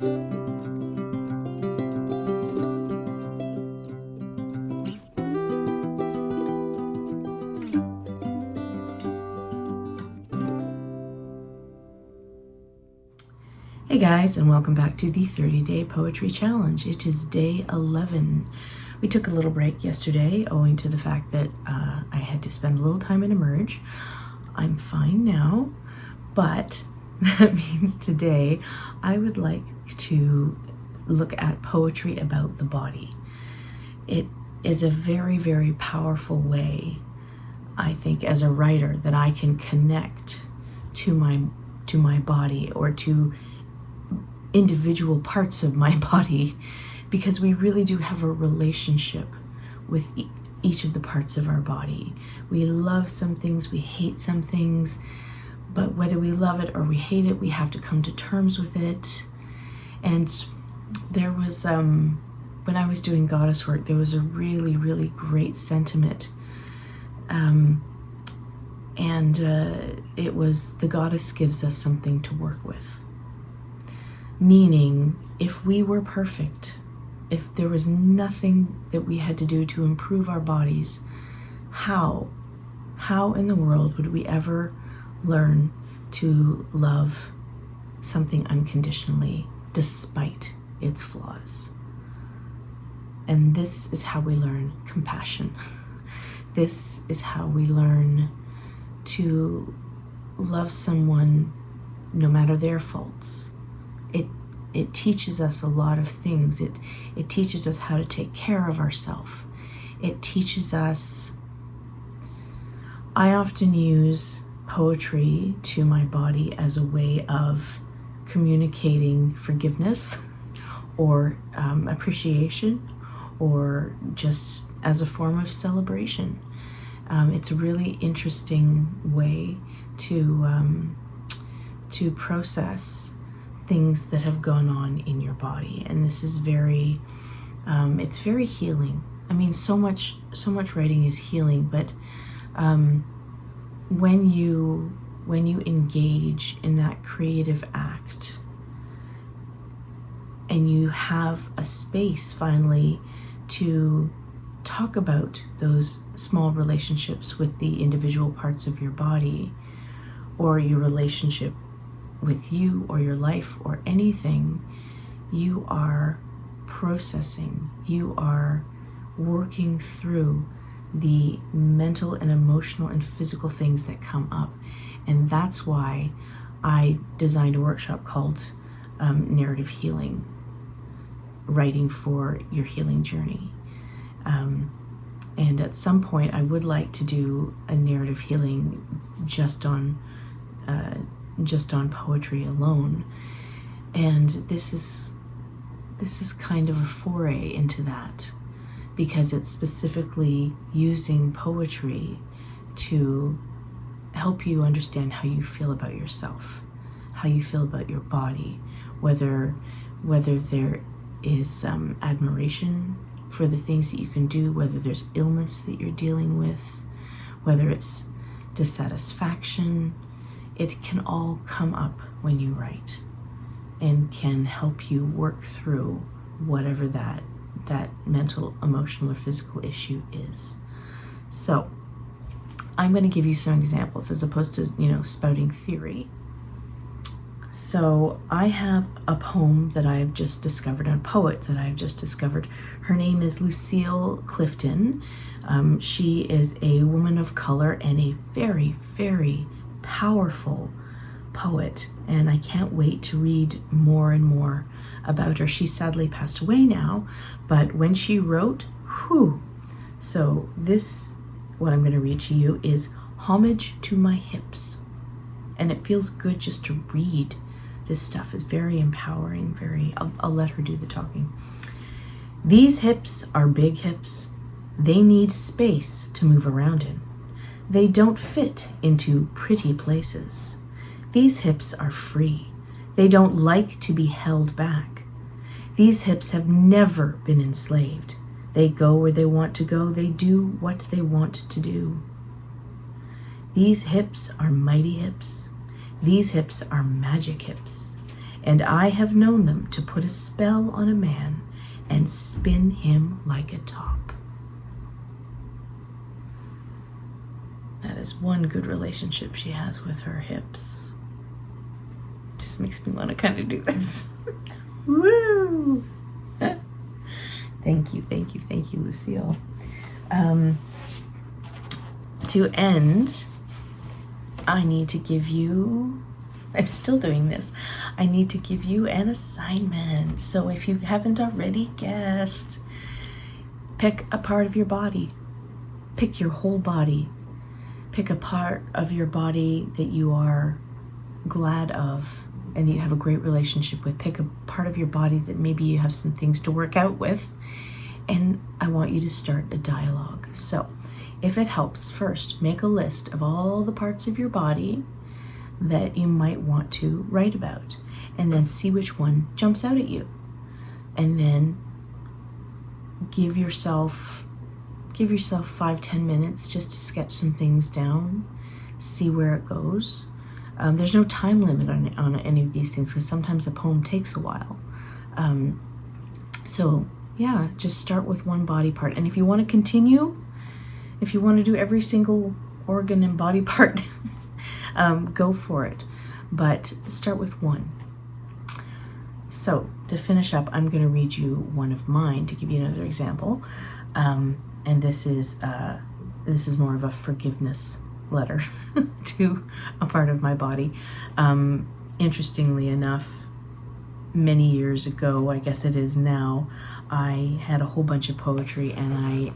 Hey guys, and welcome back to the 30-Day Poetry Challenge. It is day 11. We took a little break yesterday owing to the fact that I had to spend a little time in Homage. I'm fine now, but that means today I would like to look at poetry about the body. It is a very, very powerful way, I think, as a writer, that I can connect to my body, or to individual parts of my body, because we really do have a relationship with each of the parts of our body. We love some things, we hate some things, but whether we love it or we hate it, we have to come to terms with it. And there was, when I was doing goddess work, there was a really, really great sentiment. It was, the goddess gives us something to work with. Meaning, if we were perfect, if there was nothing that we had to do to improve our bodies, how in the world would we ever learn to love something unconditionally despite its flaws? And this is how we learn compassion. This is how we learn to love someone no matter their faults. It teaches us a lot of things. It teaches us how to take care of ourselves. It teaches us, I often use poetry to my body as a way of communicating forgiveness or appreciation, or just as a form of celebration. It's a really interesting way to process things that have gone on in your body, and this is very it's very healing. I mean, so much writing is healing, but when you engage in that creative act and you have a space finally to talk about those small relationships with the individual parts of your body, or your relationship with you or your life or anything, you are processing, you are working through the mental and emotional and physical things that come up. And that's why I designed a workshop called Narrative Healing, Writing for Your Healing Journey. And at some point I would like to do a narrative healing just on poetry alone, and this is kind of a foray into that, because it's specifically using poetry to help you understand how you feel about yourself, how you feel about your body, whether there is admiration for the things that you can do, whether there's illness that you're dealing with, whether it's dissatisfaction. It can all come up when you write, and can help you work through whatever that mental, emotional, or physical issue is. So I'm going to give you some examples as opposed to, spouting theory. So I have a poem that I've just discovered, a poet that I've just discovered. Her name is Lucille Clifton. She is a woman of color and a very, very powerful poet, and I can't wait to read more and more about her. She sadly passed away now, but when she wrote, So this, what I'm going to read to you, is Homage to My Hips. And it feels good just to read this stuff. It's very empowering, I'll let her do the talking. These hips are big hips. They need space to move around in. They don't fit into pretty places. These hips are free. They don't like to be held back. These hips have never been enslaved. They go where they want to go. They do what they want to do. These hips are mighty hips. These hips are magic hips. and I have known them to put a spell on a man and spin him like a top. That is one good relationship she has with her hips. Just makes me want to kind of do this. Woo! Thank you, Lucille. To end, I need to give you, I'm still doing this, I need to give you an assignment. So if you haven't already guessed, pick a part of your body. Pick your whole body. Pick a part of your body that you are glad of and that you have a great relationship with. Pick a part of your body that maybe you have some things to work out with. And I want you to start a dialogue. So if it helps, first make a list of all the parts of your body that you might want to write about, and then see which one jumps out at you. And then give yourself 5-10 minutes just to sketch some things down, see where it goes. There's no time limit on any of these things, because sometimes a poem takes a while. So yeah, just start with one body part. And if you want to continue, if you want to do every single organ and body part, go for it. But start with one. So to finish up, I'm going to read you one of mine to give you another example. And this is more of a forgiveness letter to a part of my body. Interestingly enough, many years ago, I guess it is now, I had a whole bunch of poetry, and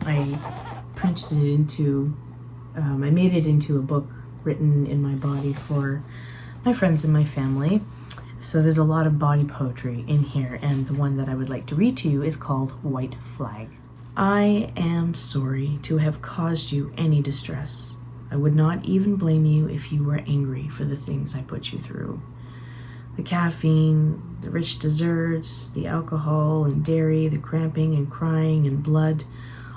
I printed it into, I made it into a book written in my body for my friends and my family. So there's a lot of body poetry in here, and the one that I would like to read to you is called White Flag. I am sorry to have caused you any distress. I would not even blame you if you were angry for the things I put you through. The caffeine, the rich desserts, the alcohol and dairy, the cramping and crying and blood,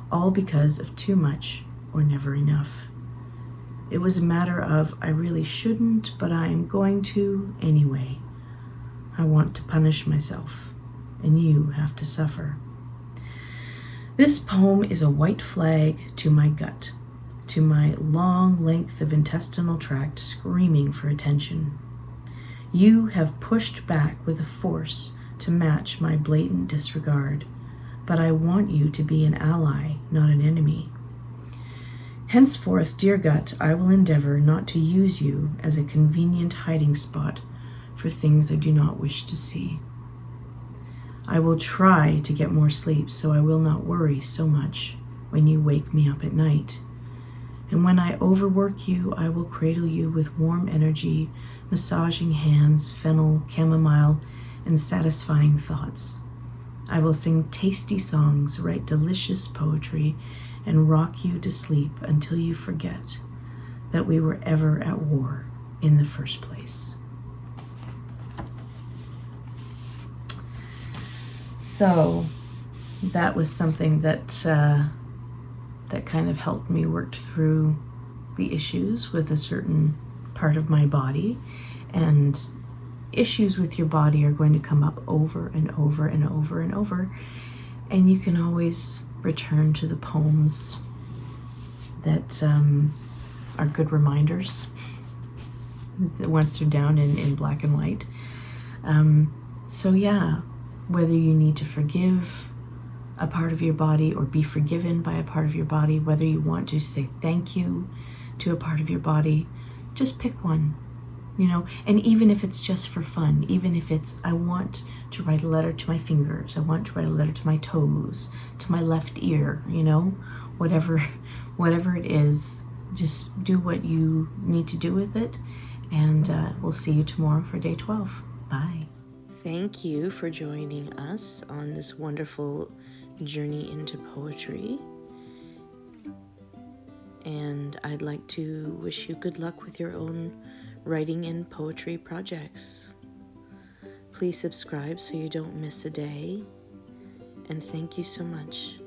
all because of too much or never enough. It was a matter of I really shouldn't, but I am going to anyway. I want to punish myself, and you have to suffer. This poem is a white flag to my gut, to my long length of intestinal tract screaming for attention. You have pushed back with a force to match my blatant disregard, but I want you to be an ally, not an enemy. Henceforth, dear gut, I will endeavor not to use you as a convenient hiding spot for things I do not wish to see. I will try to get more sleep so I will not worry so much when you wake me up at night. And when I overwork you, I will cradle you with warm energy, massaging hands, fennel, chamomile, and satisfying thoughts. I will sing tasty songs, write delicious poetry, and rock you to sleep until you forget that we were ever at war in the first place. So that was something that kind of helped me work through the issues with a certain part of my body. And issues with your body are going to come up over and over and over and over. And you can always return to the poems that are good reminders once they're down in black and white. So yeah, whether you need to forgive a part of your body or be forgiven by a part of your body, whether you want to say thank you to a part of your body, just pick one, and even if it's just for fun, even if it's, I want to write a letter to my fingers, I want to write a letter to my toes, to my left ear, whatever it is, just do what you need to do with it, and we'll see you tomorrow for day 12. Bye. Thank you for joining us on this wonderful journey into poetry. And I'd like to wish you good luck with your own writing and poetry projects. Please subscribe so you don't miss a day. And thank you so much.